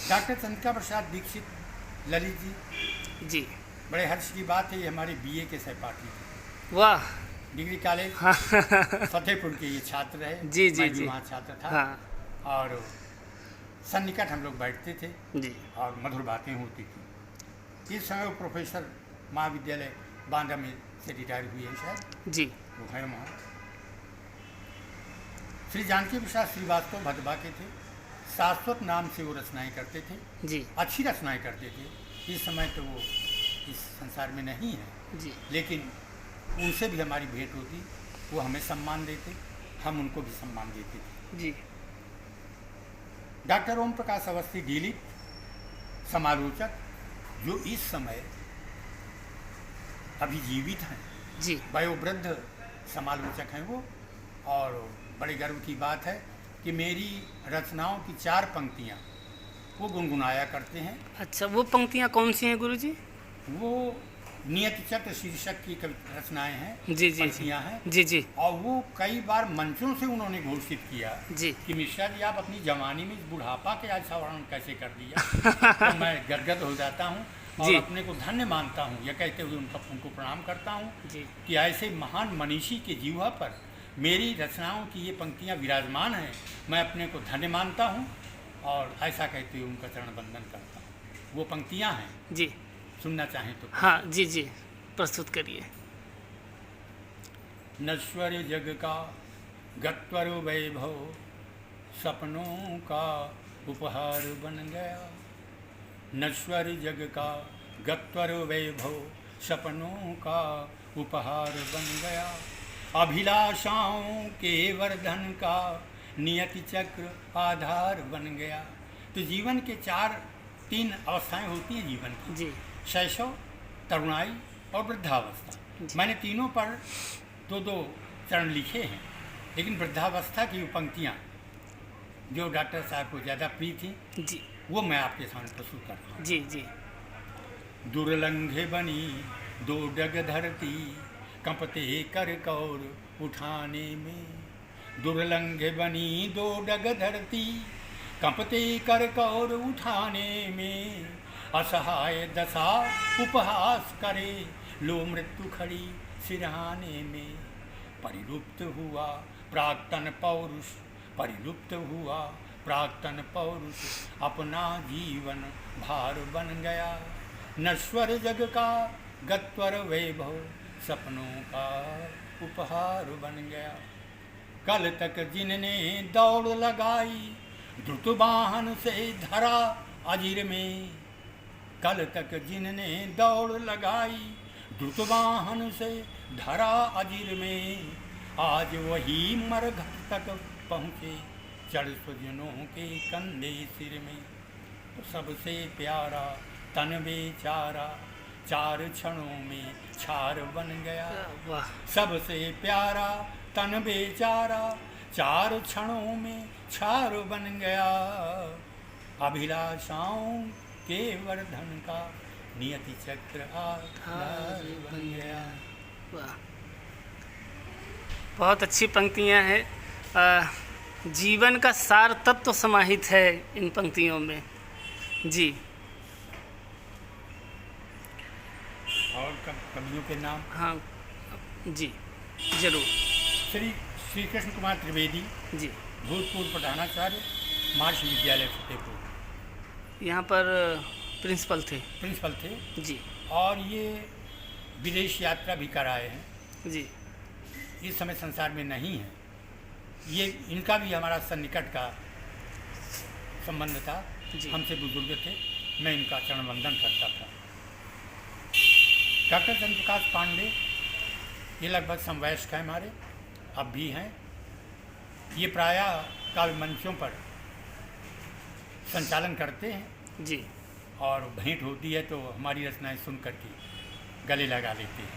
डॉक्टर चंद्रिका प्रसाद दीक्षित ललित जी, जी। बड़े हर्ष की बात है, ये हमारे बीए के सहपाठी थे। वाह। डिग्री कॉलेज हाँ फतेहपुर के ये छात्र है। जी जी मैं भी जी। वहाँ छात्र था। हाँ और सन्निकट हम लोग बैठते थे जी और मधुर बातें होती थी। इस समय वो प्रोफेसर महाविद्यालय बांदा में से रिटायर हुए हैं शायद, जी वो हैं वहाँ। श्री जानकी प्रसाद श्रीवास्तव भदभा के थे। शाश्वत नाम से वो रचनाएं करते थे, जी अच्छी रचनाएं करते थे। इस समय तो वो इस संसार में नहीं है, जी लेकिन उनसे भी हमारी भेंट होती, वो हमें सम्मान देते, हम उनको भी सम्मान देते थे। जी डॉक्टर ओम प्रकाश अवस्थी डीली समालोचक, जो इस समय अभी जीवित हैं, जी वयोवृद्ध समालोचक हैं वो। और बड़े गर्व की बात है कि मेरी रचनाओं की 4 पंक्तियाँ वो गुनगुनाया करते हैं। अच्छा, वो पंक्तियाँ कौन सी हैं गुरुजी? वो नियति चक्र शीर्षक की रचनाएं हैं, जी जी पंक्तियाँ हैं। जी जी और वो कई बार मंचों से उन्होंने घोषित किया जी कि मिश्रा जी, आप अपनी जवानी में इस बुढ़ापा के आज वर्णन कैसे कर दिया। तो मैं गदगद हो जाता हूँ और जी। अपने को धन्य मानता हूँ, यह कहते हुए उनको प्रणाम करता हूँ जी कि ऐसे महान मनीषी के जीवा पर मेरी रचनाओं की ये पंक्तियाँ विराजमान हैं। मैं अपने को धन्य मानता हूँ और ऐसा कहते हुए उनका चरण वंदन करता हूँ। वो पंक्तियाँ हैं, जी। सुनना चाहें तो। हाँ जी जी, प्रस्तुत करिए। नश्वर जग का गत्वर वैभव सपनों का उपहार बन गया। नश्वर जग का गत्वर वैभव सपनों का उपहार बन गया। अभिलाषाओं के वर्धन का नियति चक्र आधार बन गया। तो जीवन के 3 अवस्थाएं होती हैं जीवन की, जी शैशव, तरुणाई और वृद्धावस्था। मैंने तीनों पर 2-2 चरण लिखे हैं, लेकिन वृद्धावस्था की पंक्तियाँ जो डॉक्टर साहब को ज़्यादा प्रिय थी, जी वो मैं आपके सामने प्रस्तुत करता हूँ। जी जी। दुर्लंघे बनी 2 डग धरती, कंपते कर कौर उठाने में। दुर्लंघे बनी 2 डग धरती, कंपते कर कौर उठाने में। असहाय दशा उपहास करे, लो मृत्यु खड़ी सिरहाने में। परिलुप्त हुआ प्राक्तन पौरुष, परिलुप्त हुआ प्राक्तन पौरुष, अपना जीवन भार बन गया। नश्वर जग का गत्वर वैभव सपनों का उपहार बन गया। कल तक जिनने दौड़ लगाई, द्रुत वाहन से धरा अजीर में। कल तक जिनने दौड़ लगाई, द्रुत वाहन से धरा अजीर में। आज वही मरघट तक पहुँचे, चढ़ सुजनों के कंधे सिर में। तो सबसे प्यारा तन बेचारा, 4 क्षणों में छार बन गया। वाह। सबसे प्यारा तन बेचारा, 4 क्षणों में छार बन गया। अभिलाषाओं के वर्धन का नियति चक्र आधार बन गया। वाह, बहुत अच्छी पंक्तियाँ हैं। जीवन का सार तत्व समाहित है इन पंक्तियों में। जी। और कवियों के नाम? हाँ जी जरूर। श्री कृष्ण कुमार त्रिवेदी जी, भूतपूर्व प्रधानाचार्य, महर्षि विद्यालय फतेहपुर, यहाँ पर प्रिंसिपल थे जी। और ये विदेश यात्रा भी कराए हैं, जी इस समय संसार में नहीं है। ये इनका भी हमारा सन्निकट का संबंध था, जी। हमसे बुजुर्ग थे, मैं इनका चरण वंदन करता था। डॉक्टर चंद्रप्रकाश पांडे, ये लगभग समवयस्क हैं हमारे, अब भी हैं। ये प्रायः काव्य मंचों पर संचालन करते हैं जी और भेंट होती है तो हमारी रचनाएं सुन करके गले लगा लेते हैं।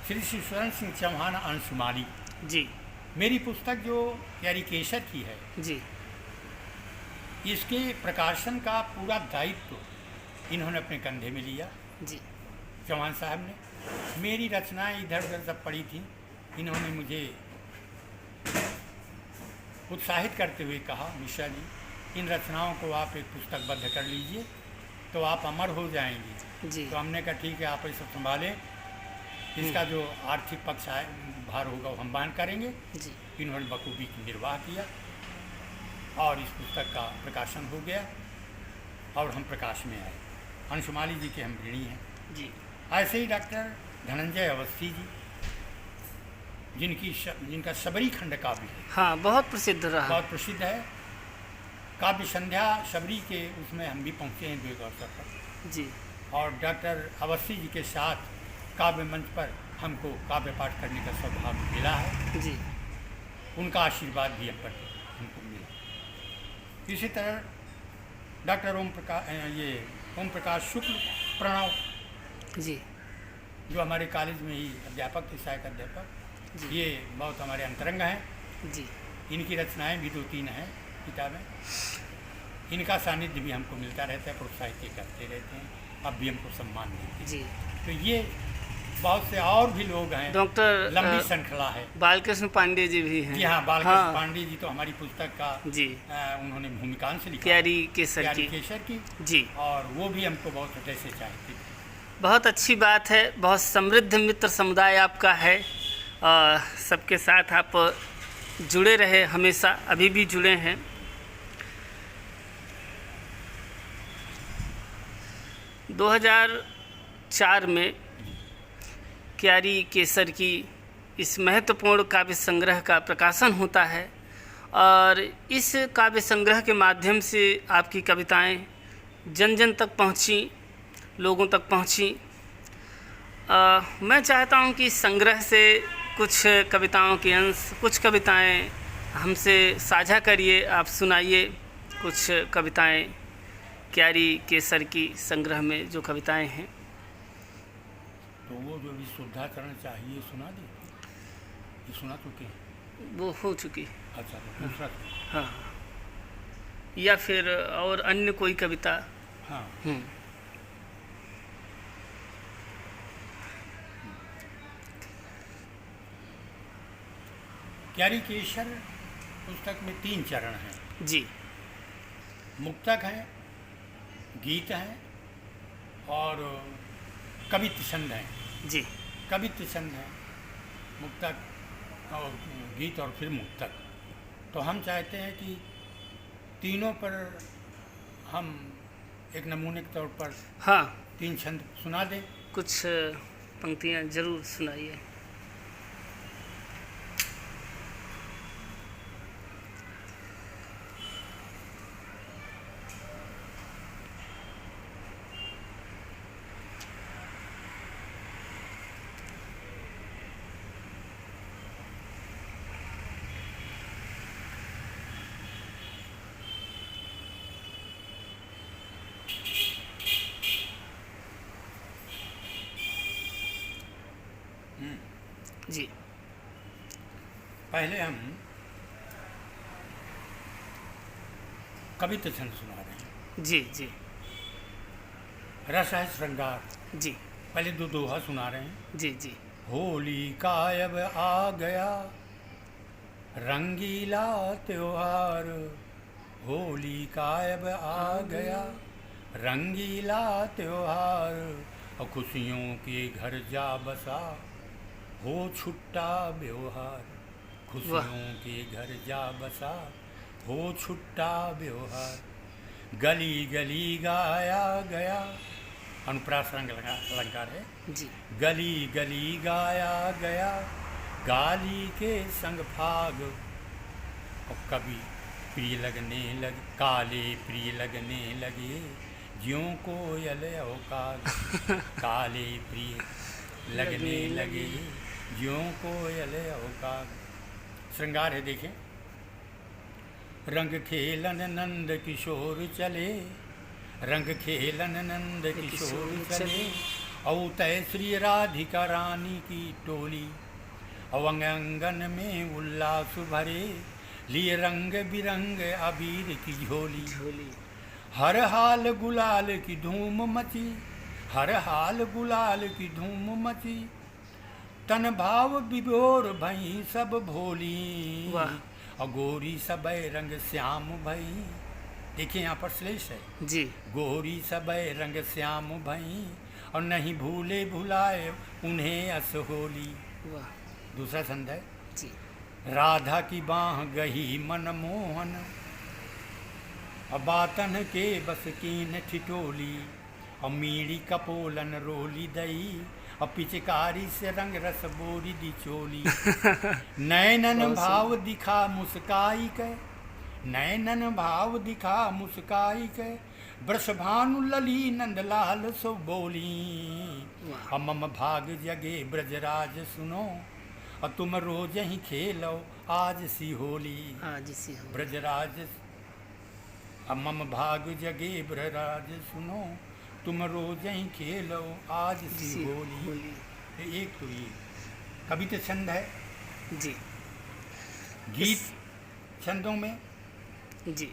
श्री शिवशरण सिंह चौहान अंशुमाली जी मेरी पुस्तक जो क्यारी केसर की है, जी इसके प्रकाशन का पूरा दायित्व इन्होंने अपने कंधे में लिया। जी चौहान साहब ने मेरी रचनाएं इधर उधर सब पड़ी थी, इन्होंने मुझे उत्साहित करते हुए कहा, मिश्रा जी इन रचनाओं को आप एक पुस्तकबद्ध कर लीजिए तो आप अमर हो जाएंगे। जी तो हमने कहा ठीक है, आप ये सब संभालें, इसका जो आर्थिक पक्ष है भार होगा वो हम वहन करेंगे। जी इन्होंने बखूबी निर्वाह किया और इस पुस्तक का प्रकाशन हो गया और हम प्रकाश में आए। अंशुमाली जी के हम ऋणी हैं। जी ऐसे ही डॉक्टर धनंजय अवस्थी जी, जिनका शबरी खंड काव्य है, हाँ, बहुत प्रसिद्ध रहा। बहुत प्रसिद्ध है। काव्य संध्या शबरी के उसमें हम भी पहुँचे हैं 2 अवसर पर। जी और डॉक्टर अवस्थी जी के साथ काव्य मंच पर हमको काव्य पाठ करने का सौभाग्य मिला है। जी उनका आशीर्वाद भी हम पर हमको मिला। इसी तरह डॉक्टर ओम प्रकाश शुक्ल प्रणव जी जो हमारे कॉलेज में ही अध्यापक थे, सहायक अध्यापक, जी ये बहुत हमारे अंतरंग हैं। जी इनकी रचनाएं भी 2-3 हैं किताबें। इनका सानिध्य भी हमको मिलता रहता है, प्रोत्साहित करते रहते हैं, अब भी हमको सम्मान देते हैं। जी तो ये बहुत से और भी लोग हैं, डॉक्टर लंबी श्रृंखला है। बालकृष्ण पांडे जी भी हैं। जी हाँ, बालकृष्ण पांडे जी तो हमारी पुस्तक का जी उन्होंने भूमिकांश लिखा, क्यारी केसर क्यारी की। केसर की, जी और वो भी हमको बहुत हृदय से चाहते थे। बहुत अच्छी बात है, बहुत समृद्ध मित्र समुदाय आपका है। सबके साथ आप जुड़े रहे, हमेशा अभी भी जुड़े हैं। – 2004 में क्यारी केसर की इस महत्वपूर्ण काव्य संग्रह का प्रकाशन होता है और इस काव्य संग्रह के माध्यम से आपकी कविताएं जन जन तक पहुंची, लोगों तक पहुंची। मैं चाहता हूं कि इस संग्रह से कुछ कविताओं के अंश, कुछ कविताएं हमसे साझा करिए, आप सुनाइए कुछ कविताएं क्यारी केसर की संग्रह में जो कविताएं हैं। तो वो जो भी शुद्धाचरण चाहिए सुना दे, ये सुना तो क्या? वो हो चुकी। अच्छा, तो दूसरा हाँ, या फिर और अन्य कोई कविता। हाँ, क्यारी केसर पुस्तक में 3 चरण हैं। जी मुक्तक हैं, गीत हैं और कवित्त छंद हैं। जी कवित्त छंद हैं, मुक्तक और गीत और फिर मुक्तक। तो हम चाहते हैं कि तीनों पर हम एक नमूने के तौर पर हाँ, 3 छंद सुना दें। कुछ पंक्तियाँ जरूर सुनाइए। जी पहले हम कवित्त छंद सुना रहे हैं। जी जी रस है श्रृंगार। जी पहले 2 दोहा सुना रहे हैं। जी जी होली का अब आ गया रंगीला त्योहार, होली का अब आ गया रंगीला त्योहार, और खुशियों के घर जा बसा हो छुट्टा व्यवहार, खुशियों के घर जा बसा हो छुट्टा व्यवहार, गली गली गाया गया, अनुप्रास अलंकार है। जी गली गली गाया गया गाली के संग फाग, और कभी प्रिय लगने लगे काले प्रिय लगने लगे ज्यों कोयल औकाग, काले प्रिय लगने लगे ज्यों कोयल औकाग। श्रृंगार है, देखें। रंग खेलन नंद किशोर चले रंग खेलन नंद किशोर चले, औ तय श्री राधिका रानी की टोली, अवंग अंगन में उल्लास भरे, लिए रंग बिरंग अबीर की झोली। झोली हर हाल गुलाल की धूम मची, हर हाल गुलाल की धूम मची, तन भाव विभोर भई सब भोली, वाह। अगोरी सबय रंग श्याम भई। देखिए यहाँ पर श्लेष है, जी गोरी सबय रंग श्याम भई, और नहीं भूले भुलाए उन्हें अस होली। वाह। दूसरा छंद है, जी राधा की बाह गही मन मोहन, बातन के बस कीन ठिठोली, और मीड़ी कपोलन रोली दई, और पिचकारी से रंग रस बोरी दी चोली। नैनन भाव दिखा मुस्काई के, नैनन भाव दिखा मुस्काई के, वृषभानु लली नंदलाल सो बोली, और मम भाग जगे ब्रजराज सुनो, और तुम रोज ही खेलो आज सी होली। आज सी हो। ब्रजराज मम भाग जगे ब्रजराज सुनो, तुम रोज ही खेलो आज सी होली। एक तो ये कविता छंद है। जी गीत छंदों में जी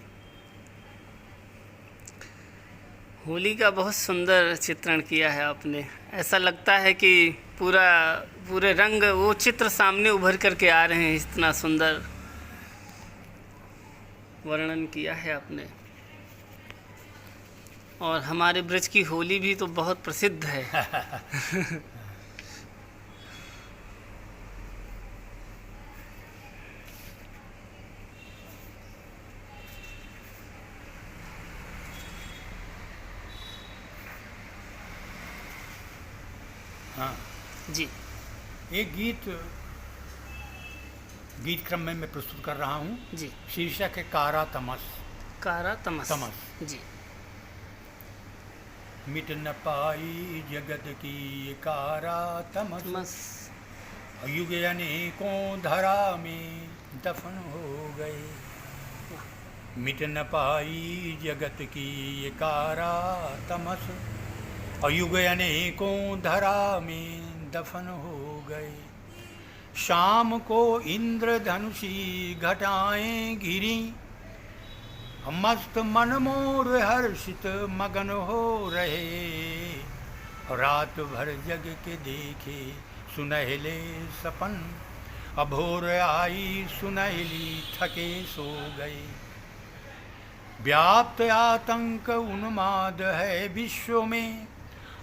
होली का बहुत सुंदर चित्रण किया है आपने। ऐसा लगता है कि पूरे रंग वो चित्र सामने उभर करके आ रहे हैं, इतना सुंदर वर्णन किया है आपने। और हमारे ब्रज की होली भी तो बहुत प्रसिद्ध है। हाँ जी एक गीत क्रम में मैं प्रस्तुत कर रहा हूँ। जी शीर्षक है कारा तमस। कारा तमस। तमस। जी मिट न पाई जगत की ये कारा तमस, तमस युग अनेकों धरा में दफन हो गए। मिट न पाई जगत की ये कारा तमस, युग अनेकों धरा में दफन हो गए। शाम को इंद्रधनुषी घटाएं घिरी, मस्त मन मोर हर्षित मगन हो रहे। रात भर जग के देखे सुनहले सपन, अभोर आई सुनहली थके सो गए। व्याप्त आतंक उन्माद है विश्व में,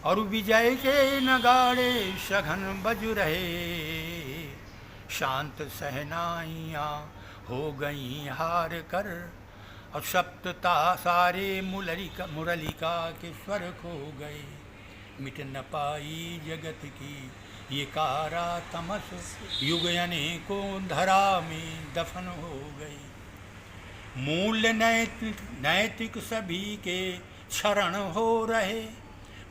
और विजय के नगाड़े सघन बज रहे। शांत सहनाइयाँ हो गईं हार कर, और सप्तता सारे मुरलिका के स्वर खो गए। मिट न पाई जगत की ये कारा तमस, युग अनेकों धरा में दफन हो गई। मूल्य नैतिक सभी के क्षरण हो रहे,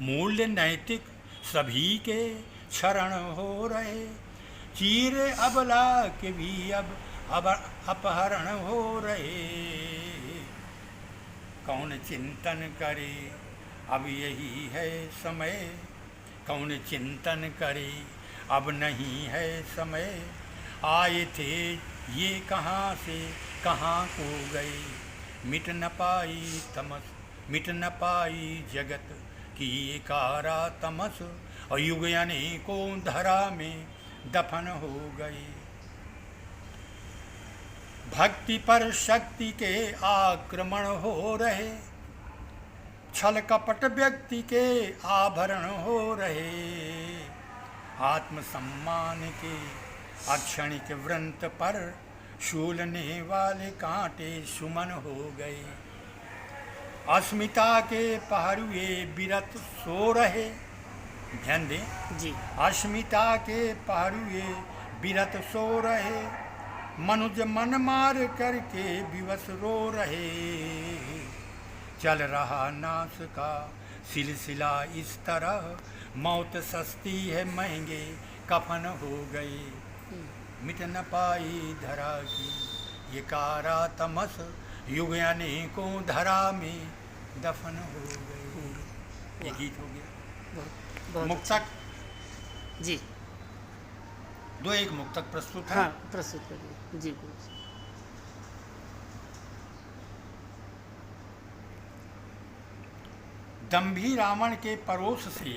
मूल्य नैतिक सभी के क्षरण हो रहे। चीर अबला के भी अब अपहरण हो रहे। कौन चिंतन करे अब यही है समय, कौन चिंतन करे अब नहीं है समय। आए थे ये कहाँ से कहाँ को गए, मिट न पाई तमस, मिट न पाई जगत की ये कारा तमस, और युग अनेकों धरा में दफन हो गए। भक्ति पर शक्ति के आक्रमण हो रहे, छल कपट व्यक्ति के आभरण हो रहे। आत्मसम्मान के अक्षणिक व्रंत पर शूलने वाले कांटे सुमन हो गए। अस्मिता के पहरुए बिरत सो रहे, ध्यान दें जी। अस्मिता के पहरुए बिरत सो रहे। मनुज मन मार करके विवश रो रहे। चल रहा नाश का सिलसिला इस तरह, मौत सस्ती है महंगे कफन हो गए। मिट न पाई धरा की ये कारा तमस, युग अनेकों धरा में दफन हो गए, ये गीत हो गया। बहुत बहुत मुक्तक जी। दो एक मुक्तक प्रस्तुत है। हाँ, प्रस्तुत करिए जी गुरु जी। दंभी रावण के परोस से,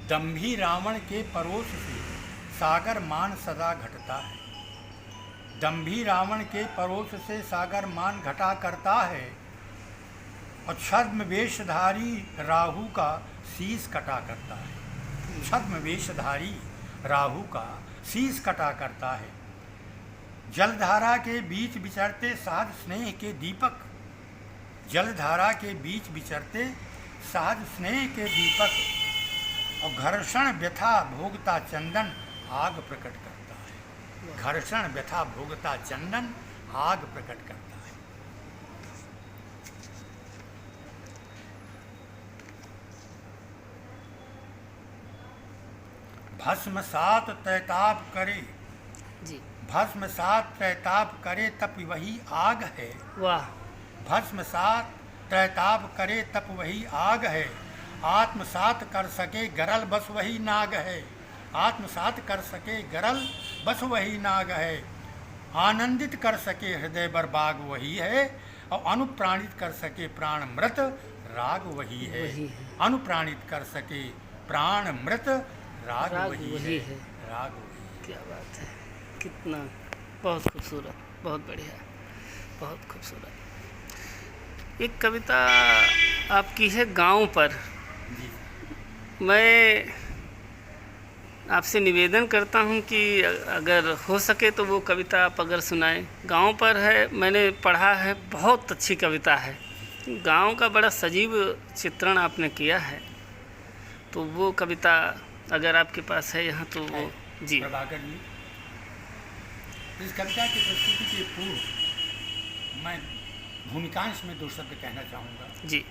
दंभी रावण के परोस से सागर मान सदा घटता है। दंभी रावण के परोस से सागर मान घटा करता है, और छद्म वेशधारी राहु का शीश कटा करता है। छद्म वेशधारी राहु का शीश कटा करता है। जलधारा के बीच विचरते सहज स्नेह के दीपक, जलधारा के बीच विचरते सहज स्नेह के दीपक, और घर्षण व्यथा भोगता चंदन आग प्रकट करता है। घर्षण व्यथा भोगता चंदन आग प्रकट करता है। भस्म सात तैताप करे, जी भस्म सात तैताप करे तप वही आग है। वाह। भस्म सात तैताप करे तप वही आग है। आत्मसात कर सके गरल बस वही नाग है। आत्मसात कर सके गरल बस वही नाग है। आनंदित कर सके हृदय बर बाग वही है, और अनुप्राणित कर सके प्राण मृत राग वही है। वही है। अनुप्राणित कर सके प्राण मृत राग वही है। राग वही है। क्या बात है, कितना बहुत खूबसूरत, बहुत बढ़िया, बहुत खूबसूरत। एक कविता आपकी है गांव पर। जी। मैं आपसे निवेदन करता हूं कि अगर हो सके तो वो कविता आप अगर सुनाएं। गांव पर है, मैंने पढ़ा है, बहुत अच्छी कविता है। गांव का बड़ा सजीव चित्रण आपने किया है, तो वो कविता अगर आपके पास है यहाँ तो वो जी। प्रभाकर जी, इस कविता की प्रस्तुति के पूर्व मैं भूमिकांश में दो शब्द कहना चाहूँगा। जी